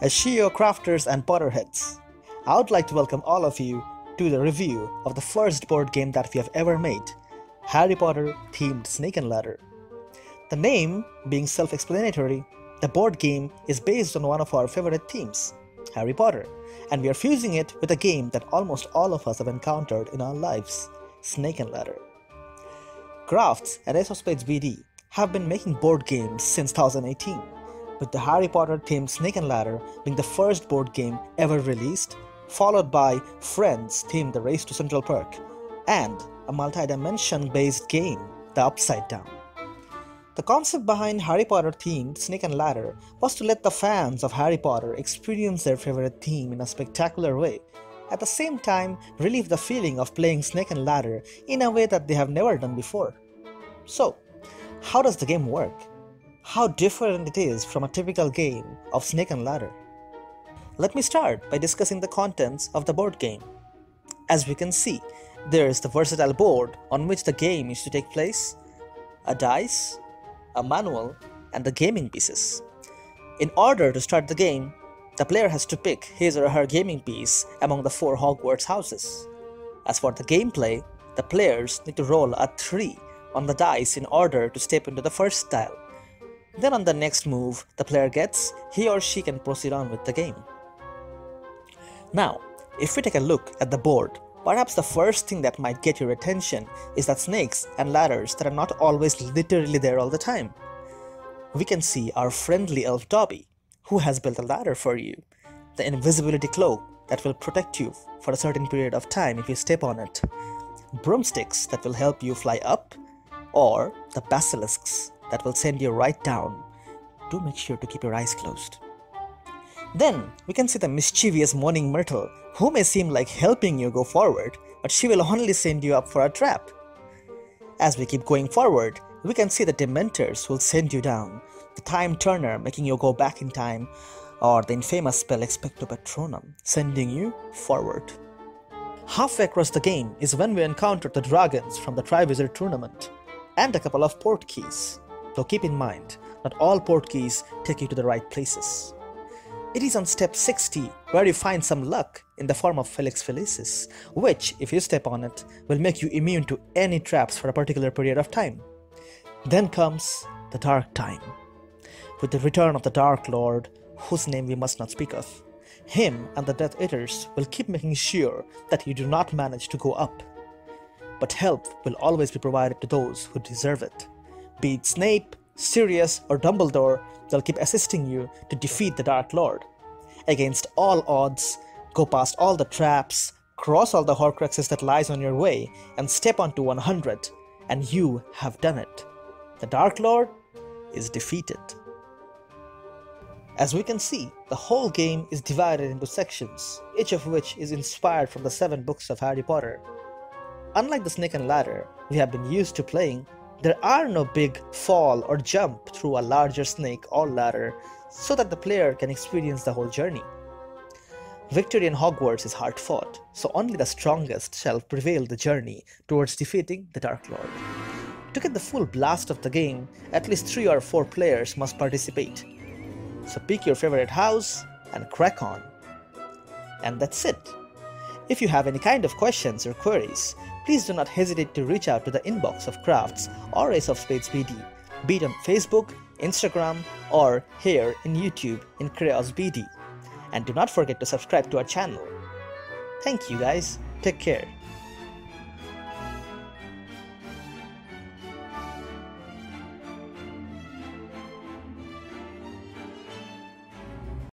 Accio crafters and Potterheads. I would like to welcome all of you to the review of the first board game that we have ever made, Harry Potter themed Snake and Ladder. The name being self-explanatory, the board game is based on one of our favorite themes, Harry Potter, and we are fusing it with a game that almost all of us have encountered in our lives, Snake and Ladder. Kraos and Accio Spades BD have been making board games since 2018, with the Harry Potter themed Snake and Ladder being the first board game ever released, followed by Friends themed The Race to Central Park, and a multi-dimension based game, The Upside Down. The concept behind Harry Potter themed Snake and Ladder was to let the fans of Harry Potter experience their favorite theme in a spectacular way, at the same time relieve the feeling of playing Snake and Ladder in a way that they have never done before. So, how does the game work? How different it is from a typical game of Snake and Ladder? Let me start by discussing the contents of the board game. As we can see, there is the versatile board on which the game is to take place, a dice, a manual, and the gaming pieces. In order to start the game, the player has to pick his or her gaming piece among the 4 Hogwarts houses. As for the gameplay, the players need to roll a 3 on the dice in order to step into the first tile. Then on the next move the player gets, he or she can proceed on with the game. Now, if we take a look at the board, perhaps the first thing that might get your attention is that snakes and ladders that are not always literally there all the time. We can see our friendly elf Dobby, who has built a ladder for you, the invisibility cloak that will protect you for a certain period of time if you step on it, broomsticks that will help you fly up, or the basilisks that will send you right down. Do make sure to keep your eyes closed. Then we can see the mischievous Moaning Myrtle, who may seem like helping you go forward, but she will only send you up for a trap. As we keep going forward, we can see the Dementors will send you down, the Time Turner making you go back in time, or the infamous spell Expecto Patronum sending you forward. Halfway across the game is when we encounter the dragons from the Triwizard Tournament, and a couple of port keys, though keep in mind, not all port keys take you to the right places. It is on step 60 where you find some luck in the form of Felix Felicis, which, if you step on it, will make you immune to any traps for a particular period of time. Then comes the Dark Time, with the return of the Dark Lord, whose name we must not speak of. Him and the Death Eaters will keep making sure that you do not manage to go up. But help will always be provided to those who deserve it. Be it Snape, Sirius, or Dumbledore, they'll keep assisting you to defeat the Dark Lord. Against all odds, go past all the traps, cross all the Horcruxes that lies on your way, and step onto 100, and you have done it. The Dark Lord is defeated. As we can see, the whole game is divided into sections, each of which is inspired from the 7 books of Harry Potter. Unlike the Snake and Ladder we have been used to playing, there are no big fall or jump through a larger snake or ladder so that the player can experience the whole journey. Victory in Hogwarts is hard fought, so only the strongest shall prevail the journey towards defeating the Dark Lord. To get the full blast of the game, at least 3 or 4 players must participate. So pick your favorite house and crack on. And that's it. If you have any kind of questions or queries, please do not hesitate to reach out to the inbox of Crafts or Ace of Spades BD, be it on Facebook, Instagram, or here in YouTube in Kraos BD. And do not forget to subscribe to our channel. Thank you guys, take care.